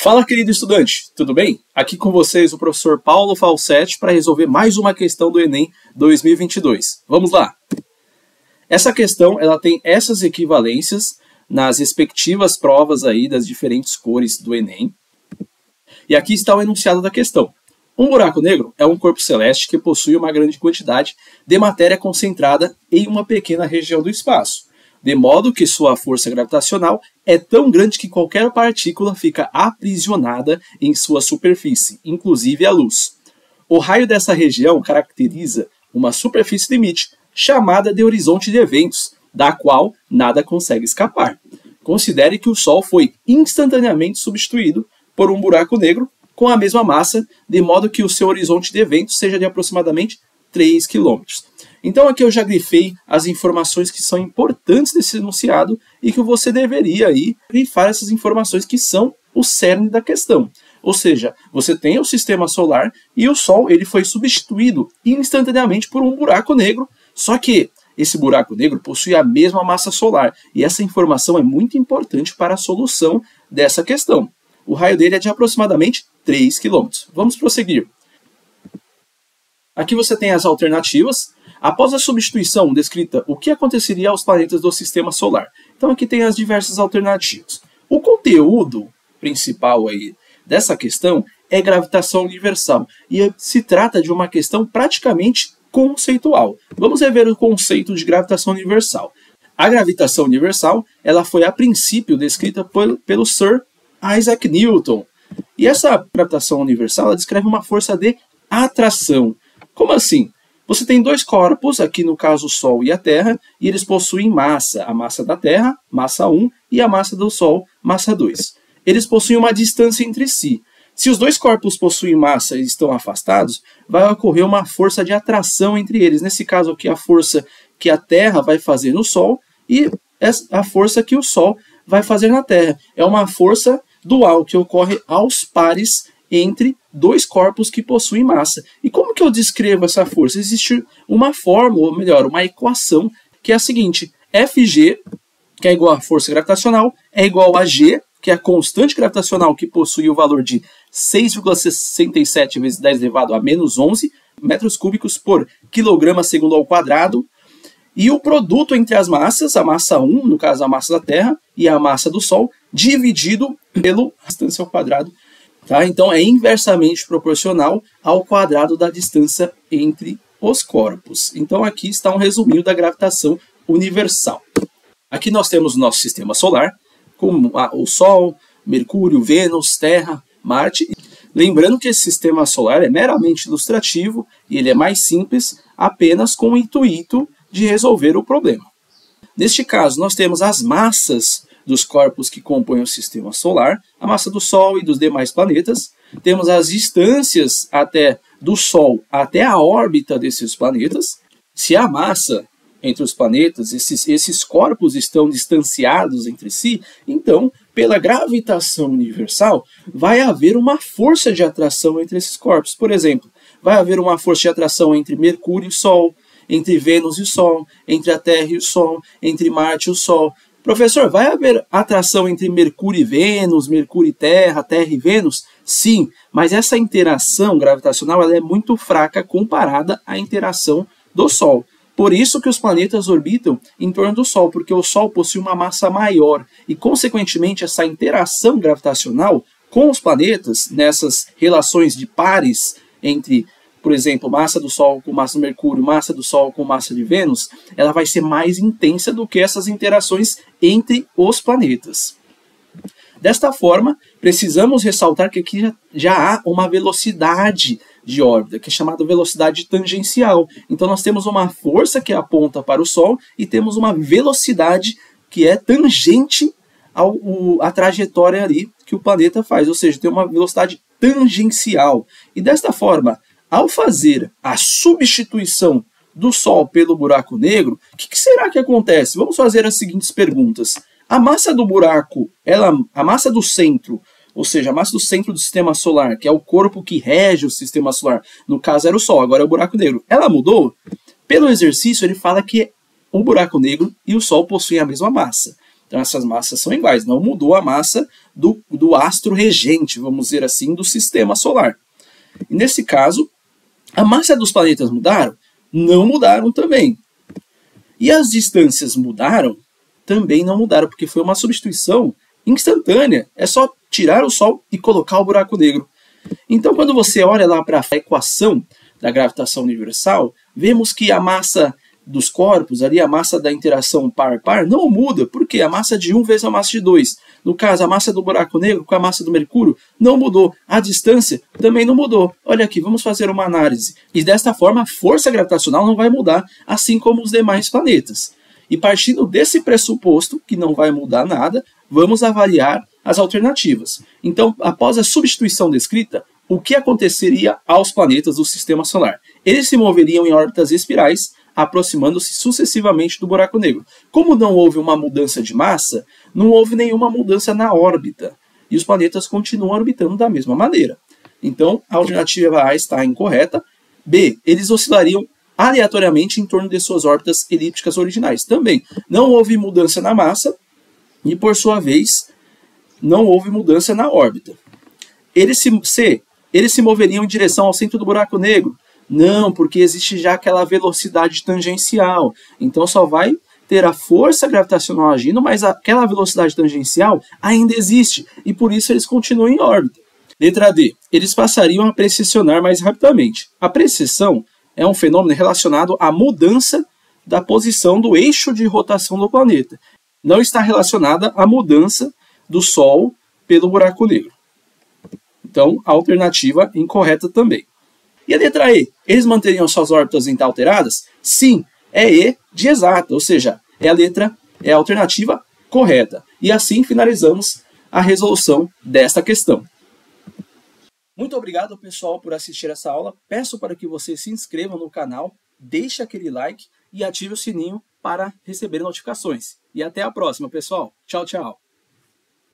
Fala, querido estudante, tudo bem? Aqui com vocês o professor Paulo Falsetti para resolver mais uma questão do Enem 2022. Vamos lá! Essa questão ela tem essas equivalências nas respectivas provas aí das diferentes cores do Enem. E aqui está o enunciado da questão. Um buraco negro é um corpo celeste que possui uma grande quantidade de matéria concentrada em uma pequena região do espaço, de modo que sua força gravitacional é tão grande que qualquer partícula fica aprisionada em sua superfície, inclusive a luz. O raio dessa região caracteriza uma superfície limite, chamada de horizonte de eventos, da qual nada consegue escapar. Considere que o Sol foi instantaneamente substituído por um buraco negro com a mesma massa, de modo que o seu horizonte de eventos seja de aproximadamente 3 km. Então aqui eu já grifei as informações que são importantes desse enunciado e que você deveria aí grifar essas informações que são o cerne da questão. Ou seja, você tem o sistema solar e o Sol ele foi substituído instantaneamente por um buraco negro, só que esse buraco negro possui a mesma massa solar e essa informação é muito importante para a solução dessa questão. O raio dele é de aproximadamente 3 km. Vamos prosseguir. Aqui você tem as alternativas. Após a substituição descrita, o que aconteceria aos planetas do sistema solar? Então aqui tem as diversas alternativas. O conteúdo principal aí dessa questão é gravitação universal e se trata de uma questão praticamente conceitual. Vamos rever o conceito de gravitação universal. A gravitação universal ela foi a princípio descrita pelo Sir Isaac Newton. E essa gravitação universal ela descreve uma força de atração. Como assim? Você tem dois corpos, aqui no caso o Sol e a Terra, e eles possuem massa. A massa da Terra, massa 1, e a massa do Sol, massa 2. Eles possuem uma distância entre si. Se os dois corpos possuem massa e estão afastados, vai ocorrer uma força de atração entre eles. Nesse caso aqui, a força que a Terra vai fazer no Sol e a força que o Sol vai fazer na Terra. É uma força dual que ocorre aos pares entre dois corpos que possuem massa. E como que eu descrevo essa força? Existe uma fórmula, ou melhor, uma equação, que é a seguinte: Fg, que é igual a força gravitacional, é igual a G, que é a constante gravitacional que possui o valor de 6,67 vezes 10 elevado a menos 11 metros cúbicos por quilograma segundo ao quadrado, e o produto entre as massas, a massa 1, no caso a massa da Terra, e a massa do Sol, dividido pela distância ao quadrado. Tá? Então é inversamente proporcional ao quadrado da distância entre os corpos. Então aqui está um resuminho da gravitação universal. Aqui nós temos o nosso sistema solar, com o Sol, Mercúrio, Vênus, Terra, Marte. Lembrando que esse sistema solar é meramente ilustrativo e ele é mais simples apenas com o intuito de resolver o problema. Neste caso, nós temos as massas dos corpos que compõem o sistema solar, a massa do Sol e dos demais planetas. Temos as distâncias do Sol até a órbita desses planetas. Se a massa entre os planetas, esses corpos estão distanciados entre si, então, pela gravitação universal, vai haver uma força de atração entre esses corpos. Por exemplo, vai haver uma força de atração entre Mercúrio e o Sol, entre Vênus e o Sol, entre a Terra e o Sol, entre Marte e o Sol. Professor, vai haver atração entre Mercúrio e Vênus, Mercúrio e Terra, Terra e Vênus? Sim, mas essa interação gravitacional ela é muito fraca comparada à interação do Sol. Por isso que os planetas orbitam em torno do Sol, porque o Sol possui uma massa maior e, consequentemente, essa interação gravitacional com os planetas, nessas relações de pares entre, por exemplo, massa do Sol com massa do Mercúrio, massa do Sol com massa de Vênus, ela vai ser mais intensa do que essas interações entre os planetas. Desta forma, precisamos ressaltar que aqui já há uma velocidade de órbita, que é chamada velocidade tangencial. Então nós temos uma força que aponta para o Sol e temos uma velocidade que é tangente à trajetória ali que o planeta faz, ou seja, tem uma velocidade tangencial. E desta forma, ao fazer a substituição do Sol pelo buraco negro, o que será que acontece? Vamos fazer as seguintes perguntas. A massa do buraco, a massa do centro, ou seja, a massa do centro do sistema solar, que é o corpo que rege o sistema solar, no caso era o Sol, agora é o buraco negro, ela mudou? Pelo exercício, ele fala que o buraco negro e o Sol possuem a mesma massa. Então essas massas são iguais, não mudou a massa do astro regente, vamos dizer assim, do sistema solar. E nesse caso, a massa dos planetas mudaram? Não mudaram também. E as distâncias mudaram? Também não mudaram, porque foi uma substituição instantânea. É só tirar o Sol e colocar o buraco negro. Então, quando você olha lá para a equação da gravitação universal, vemos que a massa dos corpos, ali a massa da interação par-par, não muda, porque a massa de um vezes a massa de 2. No caso, a massa do buraco negro com a massa do Mercúrio não mudou. A distância também não mudou. Olha aqui, vamos fazer uma análise. E desta forma, a força gravitacional não vai mudar, assim como os demais planetas. E partindo desse pressuposto, que não vai mudar nada, vamos avaliar as alternativas. Então, após a substituição descrita, o que aconteceria aos planetas do Sistema Solar? Eles se moveriam em órbitas espirais, aproximando-se sucessivamente do buraco negro. Como não houve uma mudança de massa, não houve nenhuma mudança na órbita. E os planetas continuam orbitando da mesma maneira. Então, a alternativa A está incorreta. B, eles oscilariam aleatoriamente em torno de suas órbitas elípticas originais. Também não houve mudança na massa e, por sua vez, não houve mudança na órbita. Eles se moveriam em direção ao centro do buraco negro. Não, porque existe já aquela velocidade tangencial. Então só vai ter a força gravitacional agindo, mas aquela velocidade tangencial ainda existe. E por isso eles continuam em órbita. Letra D. Eles passariam a precessionar mais rapidamente. A precessão é um fenômeno relacionado à mudança da posição do eixo de rotação do planeta. Não está relacionada à mudança do Sol pelo buraco negro. Então, a alternativa incorreta também. E a letra E, eles manteriam suas órbitas inalteradas? Sim, é E de exata, ou seja, é a alternativa correta. E assim finalizamos a resolução desta questão. Muito obrigado, pessoal, por assistir essa aula. Peço para que você se inscreva no canal, deixe aquele like e ative o sininho para receber notificações. E até a próxima, pessoal. Tchau, tchau.